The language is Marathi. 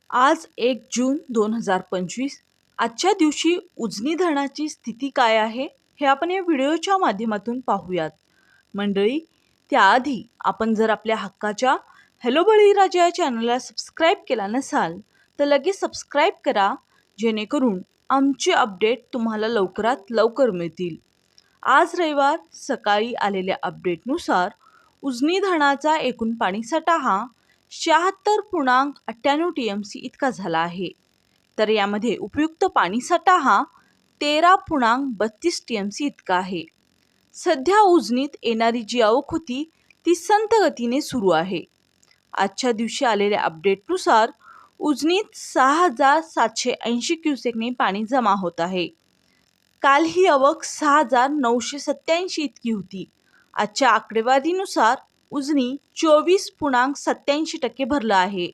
आज 1 जून 2025. आजच्या दिवशी उजनी धरणाची स्थिती काय आहे हे आपण या व्हिडिओच्या माध्यमातून पाहूयात. मंडळी, त्याआधी आपण जर आपल्या हक्काच्या हॅलो बळीराजा या चॅनलला सबस्क्राईब केला नसाल तर लगेच सबस्क्राईब करा, जेणेकरून आमचे अपडेट तुम्हाला लवकरात लवकर मिळतील. आज रविवार सकाळी आलेल्या अपडेटनुसार उजनी धरणाचा एकूण पाणीसाठा हा 76.98 TMC इतका झाला आहे. तर यामध्ये उपयुक्त पाणीसाठा हा 13.32 TMC इतका आहे. सध्या उजनीत येणारी जी आवक होती ती संथ गतीने सुरू आहे. आजच्या दिवशी आलेल्या अपडेटनुसार उजनीत 6,780 क्युसेकने पाणी जमा होत आहे. काल ही आवक 6,987 इतकी होती. आजच्या आकडेवारीनुसार उजनी 24.87% भरलं आहे.